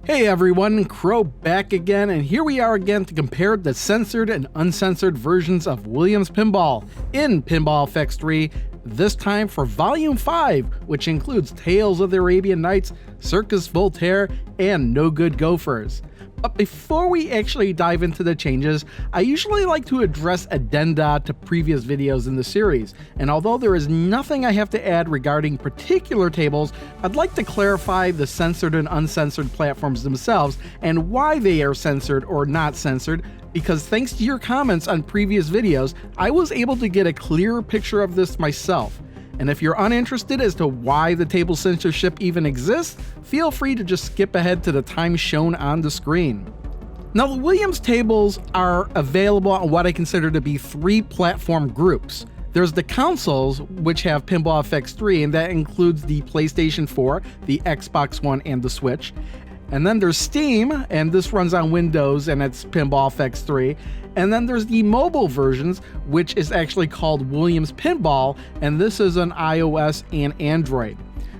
Hey everyone, Crow back again, and here we are again to compare the censored and uncensored versions of Williams Pinball in Pinball FX3, this time for Volume 5, which includes Tales of the Arabian Nights, Cirqus Voltaire, and No Good Gofers. But before we actually dive into the changes, I usually like to address addenda to previous videos in the series, and although there is nothing I have to add regarding particular tables, I'd like to clarify the censored and uncensored platforms themselves and why they are censored or not censored, because thanks to your comments on previous videos, I was able to get a clearer picture of this myself. And if you're uninterested as to why the table censorship even exists, feel free to just skip ahead to the time shown on the screen. Now, the Williams tables are available on what I consider to be three platform groups. There's the consoles, which have Pinball FX3, and that includes the PlayStation 4, the Xbox One, and the Switch. And then there's Steam, and this runs on Windows, and it's Pinball FX3. And then there's the mobile versions, which is actually called Williams Pinball, and this is on iOS and Android.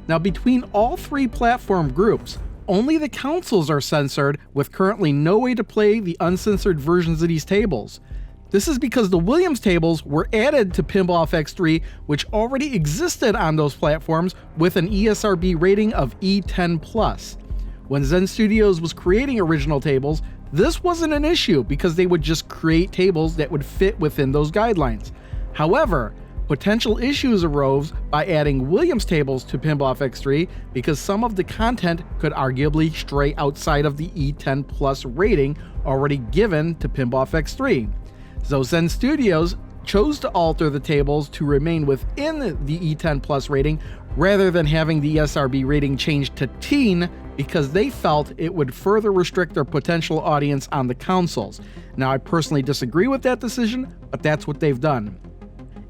Now, between all three platform groups, only the consoles are censored, with currently no way to play the uncensored versions of these tables. This is because the Williams tables were added to Pinball FX3, which already existed on those platforms with an ESRB rating of E10+. When Zen Studios was creating original tables, this wasn't an issue because they would just create tables that would fit within those guidelines. However, potential issues arose by adding Williams tables to Pinball FX3 because some of the content could arguably stray outside of the E10+ rating already given to Pinball FX3. So Zen Studios chose to alter the tables to remain within the E10+ rating rather than having the ESRB rating changed to teen, because they felt it would further restrict their potential audience on the consoles. Now, I personally disagree with that decision, but that's what they've done.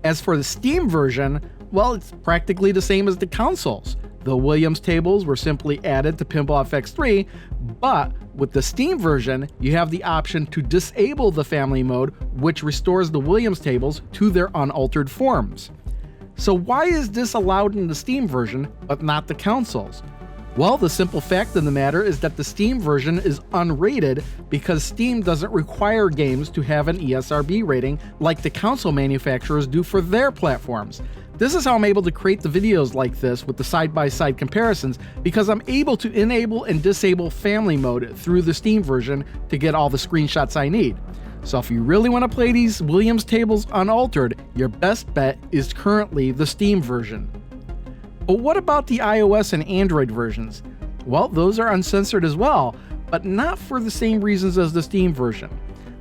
As for the Steam version, well, it's practically the same as the consoles. The Williams tables were simply added to Pinball FX3, but with the Steam version, you have the option to disable the family mode, which restores the Williams tables to their unaltered forms. So why is this allowed in the Steam version, but not the consoles? Well, the simple fact of the matter is that the Steam version is unrated because Steam doesn't require games to have an ESRB rating like the console manufacturers do for their platforms. This is how I'm able to create the videos like this with the side-by-side comparisons, because I'm able to enable and disable family mode through the Steam version to get all the screenshots I need. So if you really want to play these Williams tables unaltered, your best bet is currently the Steam version. But what about the iOS and Android versions? Well, those are uncensored as well, but not for the same reasons as the Steam version.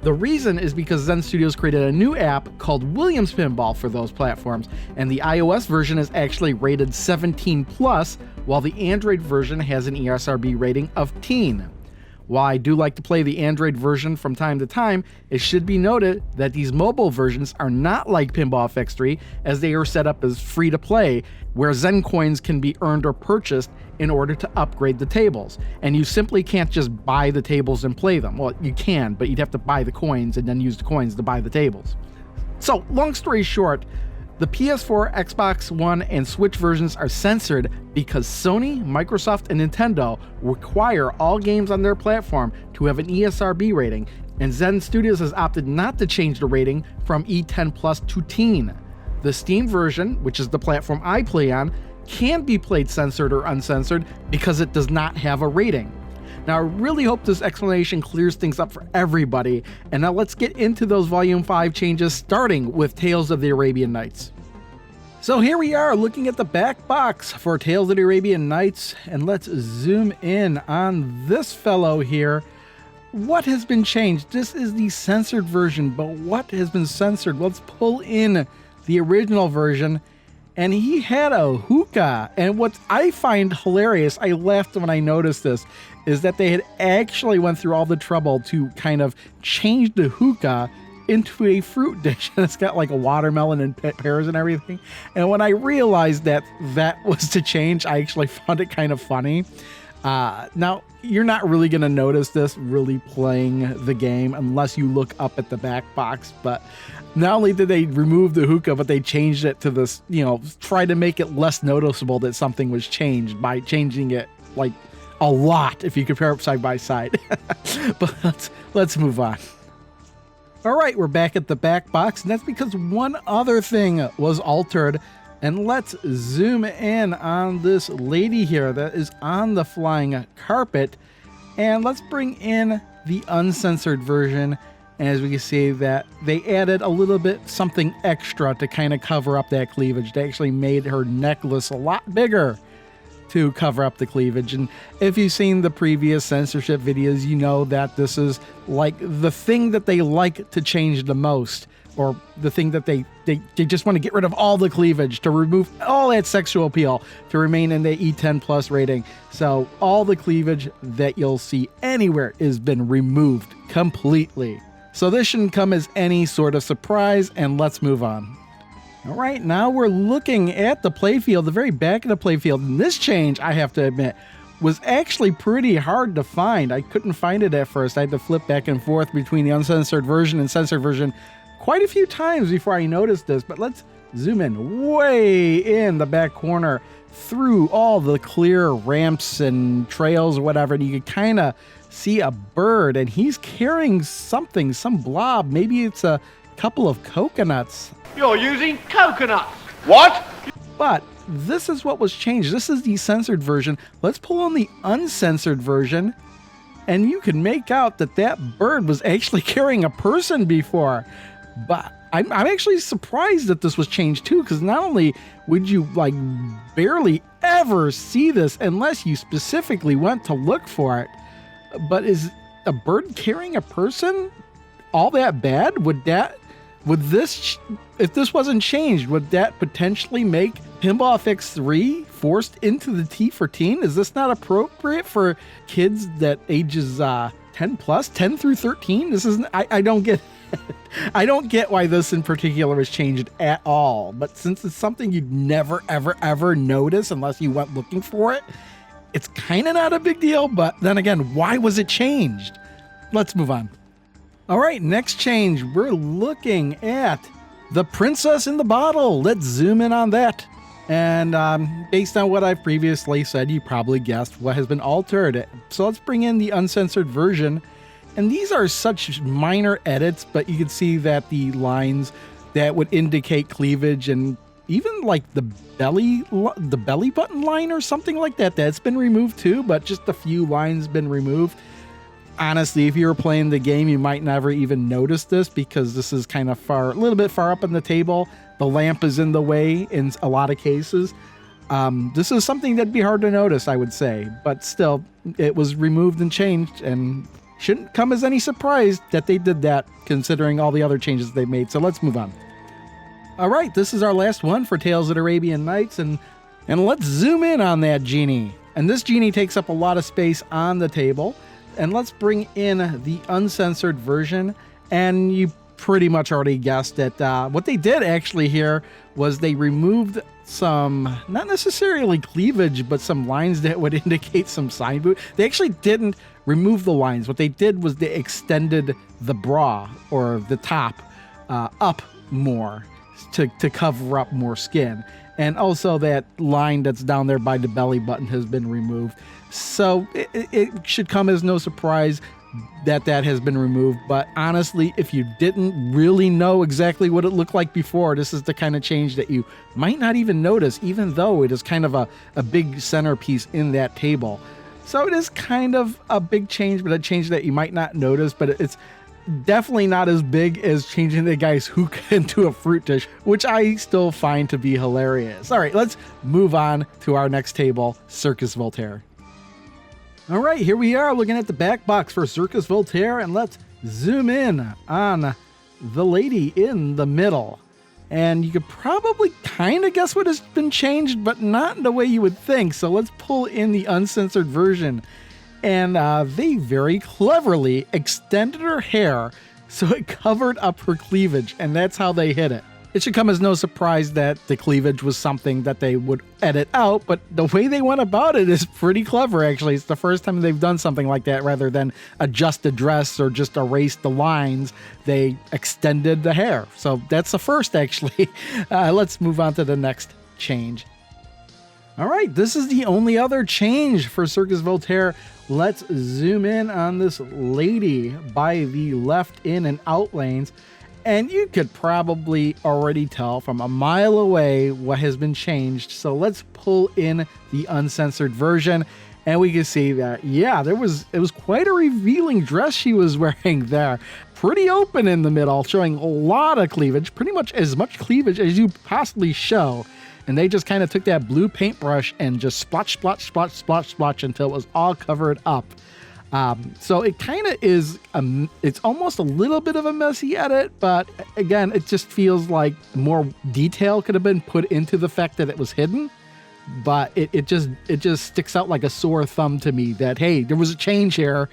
The reason is because Zen Studios created a new app called Williams Pinball for those platforms, and the iOS version is actually rated 17+, while the Android version has an ESRB rating of teen. While I do like to play the Android version from time to time, it should be noted that these mobile versions are not like Pinball FX3, as they are set up as free to play, where Zen coins can be earned or purchased in order to upgrade the tables. And you simply can't just buy the tables and play them. Well, you can, but you'd have to buy the coins and then use the coins to buy the tables. So, long story short, the PS4, Xbox One, and Switch versions are censored because Sony, Microsoft, and Nintendo require all games on their platform to have an ESRB rating, and Zen Studios has opted not to change the rating from E10+ to teen. The Steam version, which is the platform I play on, can be played censored or uncensored because it does not have a rating. Now, I really hope this explanation clears things up for everybody, and now let's get into those Volume 5 changes, starting with Tales of the Arabian Nights. So here we are looking at the back box for Tales of the Arabian Nights, and let's zoom in on this fellow here. What has been changed? This is the censored version, but what has been censored? Let's pull in the original version, and he had a hookah. And what I find hilarious, I laughed when I noticed this, is that they had actually went through all the trouble to kind of change the hookah into a fruit dish. And it's got like a watermelon and pears and everything. And when I realized that that was to change, I actually found it kind of funny. Now, you're not really going to notice this really playing the game unless you look up at the back box. But not only did they remove the hookah, but they changed it to this, try to make it less noticeable that something was changed by changing it like a lot if you compare them side by side. But let's move on. All right, we're back at the back box, and that's because one other thing was altered. And let's zoom in on this lady here that is on the flying carpet. And let's bring in the uncensored version. As we can see that they added a little bit something extra to kind of cover up that cleavage. They actually made her necklace a lot bigger to cover up the cleavage. And if you've seen the previous censorship videos, you know that this is like the thing that they like to change the most, or the thing that they just want to get rid of all the cleavage, to remove all that sexual appeal, to remain in the E10 plus rating. So all the cleavage that you'll see anywhere has been removed completely. So this shouldn't come as any sort of surprise, and let's move on. All right, now we're looking at the playfield, the very back of the playfield. And this change, I have to admit, was actually pretty hard to find. I couldn't find it at first. I had to flip back and forth between the uncensored version and censored version quite a few times before I noticed this. But let's zoom in way in the back corner through all the clear ramps and trails or whatever, and you can kind of see a bird, and he's carrying something, some blob. Maybe it's a couple of coconuts. You're using coconuts. What? But this is what was changed. This is the censored version. Let's pull on the uncensored version, and you can make out that that bird was actually carrying a person before. But I'm actually surprised that this was changed too, because not only would you like barely ever see this unless you specifically went to look for it, but is a bird carrying a person all that bad? If this wasn't changed, would that potentially make Pinball FX3 forced into the T for teen? Is this not appropriate for kids that ages 10 plus, 10 through 13? This isn't, I don't get I don't get why this in particular was changed at all. But since it's something you'd never, ever, ever notice unless you went looking for it, it's kind of not a big deal. But then again, why was it changed? Let's move on. All right, next change, we're looking at the princess in the bottle. Let's zoom in on that. And based on what I've previously said, you probably guessed what has been altered. So let's bring in the uncensored version. And these are such minor edits, but you can see that the lines that would indicate cleavage, and even like the belly button line or something like that, that's been removed too, but just a few lines been removed. Honestly, if you were playing the game, you might never even notice this, because this is kind of a little bit far up on the table. The lamp is in the way in a lot of cases. This is something that'd be hard to notice, I would say, but still, it was removed and changed, and shouldn't come as any surprise that they did that, considering all the other changes they made. So let's move on. All right, this is our last one for Tales of the Arabian Nights, and let's zoom in on that genie. And this genie takes up a lot of space on the table. And let's bring in the uncensored version. And you pretty much already guessed that what they did actually here was they removed some, not necessarily cleavage, but some lines that would indicate some side boot. They actually didn't remove the lines. What they did was they extended the bra or the top up more to cover up more skin. And also that line that's down there by the belly button has been removed. So it should come as no surprise that has been removed. But honestly, if you didn't really know exactly what it looked like before, this is the kind of change that you might not even notice, even though it is kind of a big centerpiece in that table. So it is kind of a big change, but a change that you might not notice, but it's definitely not as big as changing the guy's hook into a fruit dish, which I still find to be hilarious. All right, let's move on to our next table, Cirqus Voltaire. All right, here we are looking at the back box for Cirqus Voltaire, and let's zoom in on the lady in the middle. And you could probably kind of guess what has been changed, but not in the way you would think. So let's pull in the uncensored version. And they very cleverly extended her hair so it covered up her cleavage, and that's how they hid it. It should come as no surprise that the cleavage was something that they would edit out, but the way they went about it is pretty clever, actually. It's the first time they've done something like that. Rather than adjust the dress or just erase the lines, they extended the hair. So that's the first, actually. Let's move on to the next change. All right, this is the only other change for Cirqus Voltaire. Let's zoom in on this lady by the left in and out lanes. And you could probably already tell from a mile away what has been changed. So let's pull in the uncensored version. And we can see that, yeah, it was quite a revealing dress she was wearing there. Pretty open in the middle, showing a lot of cleavage, pretty much as much cleavage as you possibly show. And they just kind of took that blue paintbrush and just splotch, splotch, splotch, splotch, splotch until it was all covered up. So it kind of is, it's almost a little bit of a messy edit, but again, it just feels like more detail could have been put into the fact that it was hidden. But it just sticks out like a sore thumb to me that, hey, there was a change here.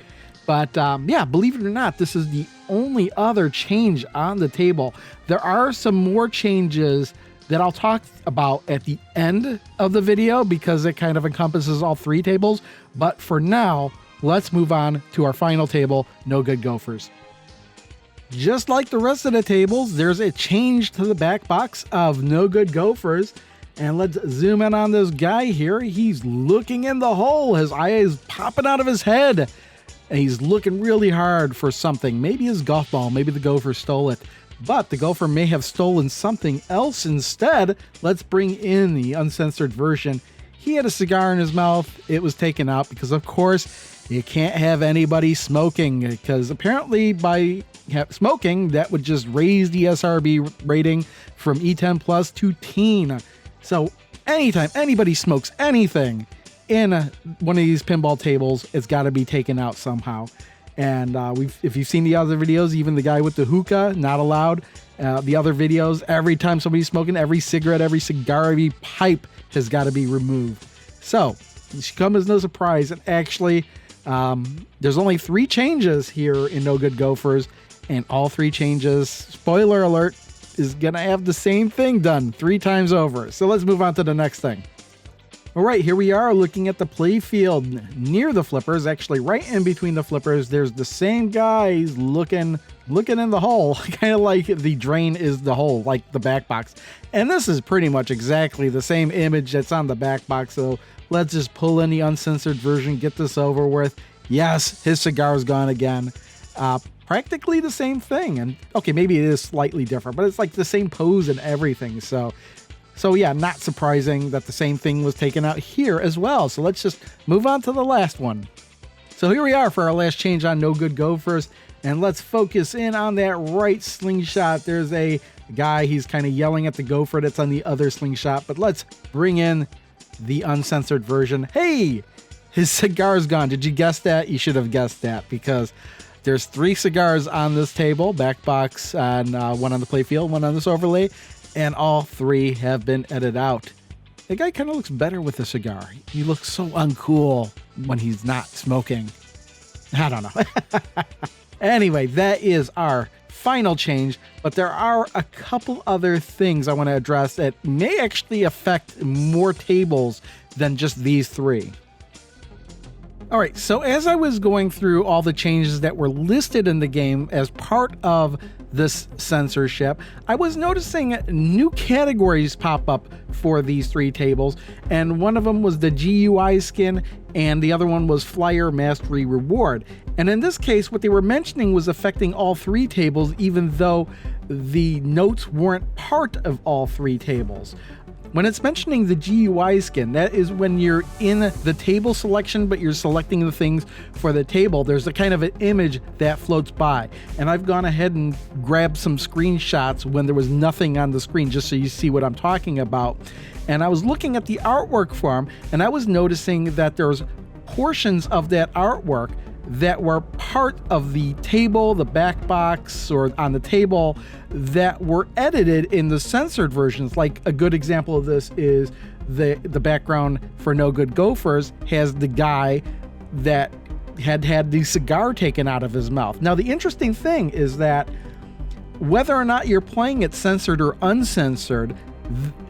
But yeah, believe it or not, this is the only other change on the table. There are some more changes that I'll talk about at the end of the video because it kind of encompasses all three tables. But for now, let's move on to our final table, No Good Gofers. Just like the rest of the tables, there's a change to the back box of No Good Gofers. And let's zoom in on this guy here. He's looking in the hole. His eye is popping out of his head. And he's looking really hard for something. Maybe his golf ball. Maybe the gopher stole it. But the gopher may have stolen something else instead. Let's bring in the uncensored version. He had a cigar in his mouth. It was taken out because, of course, you can't have anybody smoking. Because apparently by smoking, that would just raise the SRB rating from E10 plus to teen. So anytime anybody smokes anything in one of these pinball tables, it's got to be taken out somehow. And if you've seen the other videos, even the guy with the hookah, not allowed. The other videos, every time somebody's smoking, every cigarette, every cigar, every pipe has got to be removed. So it should come as no surprise. And actually, there's only 3 changes here in No Good Gofers. And all 3 changes, spoiler alert, is going to have the same thing done 3 times over. So let's move on to the next thing. All right, here we are looking at the play field near the flippers, actually right in between the flippers. There's the same guys looking in the hole, kind of like the drain is the hole, like the back box. And this is pretty much exactly the same image that's on the back box. So let's just pull in the uncensored version, get this over with. Yes, his cigar's gone again. Practically the same thing. And okay, maybe it is slightly different, but it's like the same pose and everything. So yeah, not surprising that the same thing was taken out here as well. So let's just move on to the last one. So here we are for our last change on No Good Gofers. And let's focus in on that right slingshot. There's a guy, he's kind of yelling at the gopher that's on the other slingshot. But let's bring in the uncensored version. Hey, his cigar's gone. Did you guess that? You should have guessed that because there's 3 cigars on this table, back box, and one on the playfield, one on this overlay, and all 3 have been edited out. The guy kind of looks better with a cigar. He looks so uncool when he's not smoking. I don't know. Anyway, that is our final change, but there are a couple other things I want to address that may actually affect more tables than just these 3. All right, so as I was going through all the changes that were listed in the game as part of this censorship, I was noticing new categories pop up for these 3 tables, and one of them was the GUI skin, and the other one was Flyer Mastery Reward. And in this case, what they were mentioning was affecting all 3 tables, even though the notes weren't part of all 3 tables. When it's mentioning the GUI skin, that is when you're in the table selection, but you're selecting the things for the table. There's a kind of an image that floats by. And I've gone ahead and grabbed some screenshots when there was nothing on the screen, just so you see what I'm talking about. And I was looking at the artwork for them, and I was noticing that there's portions of that artwork that were part of the table, the back box, or on the table that were edited in the censored versions. Like a good example of this is the background for No Good Gofers has the guy that had the cigar taken out of his mouth. Now, the interesting thing is that whether or not you're playing it censored or uncensored,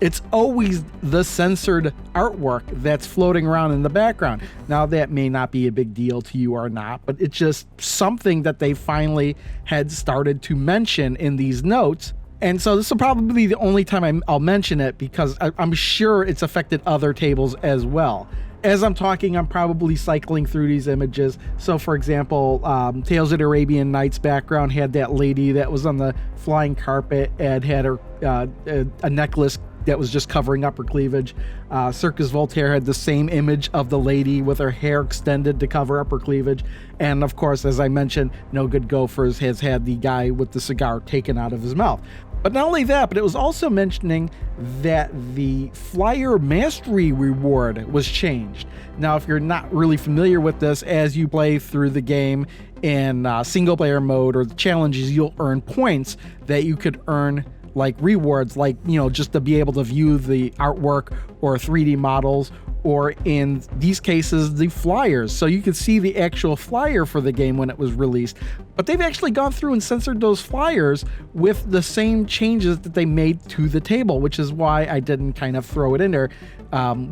it's always the censored artwork that's floating around in the background. Now, that may not be a big deal to you or not, but it's just something that they finally had started to mention in these notes. And so this will probably be the only time I'll mention it, because I'm sure it's affected other tables as well. As I'm talking, I'm probably cycling through these images. So for example, Tales of the Arabian Nights background had that lady that was on the flying carpet and had her a necklace that was just covering up her cleavage. Cirqus Voltaire had the same image of the lady with her hair extended to cover up her cleavage. And of course, as I mentioned, Good Gofers has had the guy with the cigar taken out of his mouth. But not only that, but it was also mentioning that the flyer mastery reward was changed. Now, if you're not really familiar with this, as you play through the game in single player mode or the challenges, you'll earn points that you could earn like rewards, like, just to be able to view the artwork or 3D models, or in these cases, the flyers. So you could see the actual flyer for the game when it was released. But they've actually gone through and censored those flyers with the same changes that they made to the table, which is why I didn't kind of throw it in there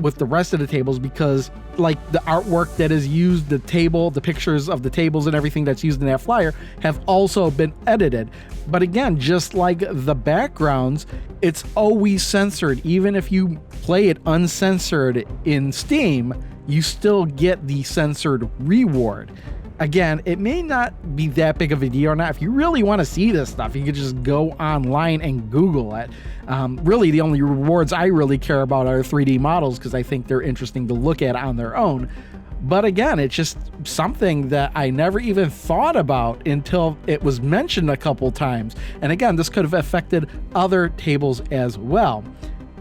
with the rest of the tables, because like the artwork that is used, the table, the pictures of the tables and everything that's used in that flyer have also been edited. But again, just like the backgrounds, it's always censored. Even if you play it uncensored in Steam, you still get the censored reward. Again, it may not be that big of a deal or not. If you really want to see this stuff, you could just go online and Google it. Really, the only rewards I really care about are 3D models, because I think they're interesting to look at on their own. But again, it's just something that I never even thought about until it was mentioned a couple times. And again, this could have affected other tables as well.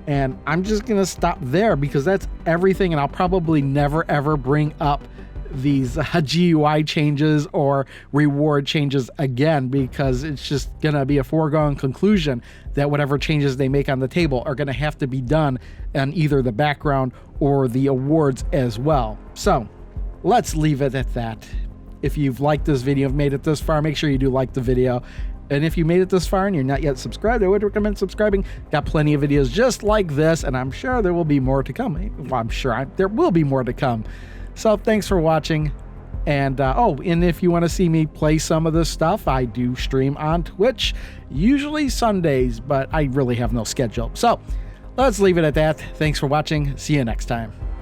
And I'm just going to stop there, because that's everything. And I'll probably never ever bring up these GUI changes or reward changes again, because it's just going to be a foregone conclusion that whatever changes they make on the table are going to have to be done on either the background or the awards as well. So let's leave it at that. If you've liked this video, made it this far, make sure you do like the video. And if you made it this far and you're not yet subscribed, I would recommend subscribing. Got plenty of videos just like this, and I'm sure there will be more to come. Well, there will be more to come. So thanks for watching. And and if you want to see me play some of this stuff, I do stream on Twitch, usually Sundays, but I really have no schedule. So let's leave it at that. Thanks for watching. See you next time.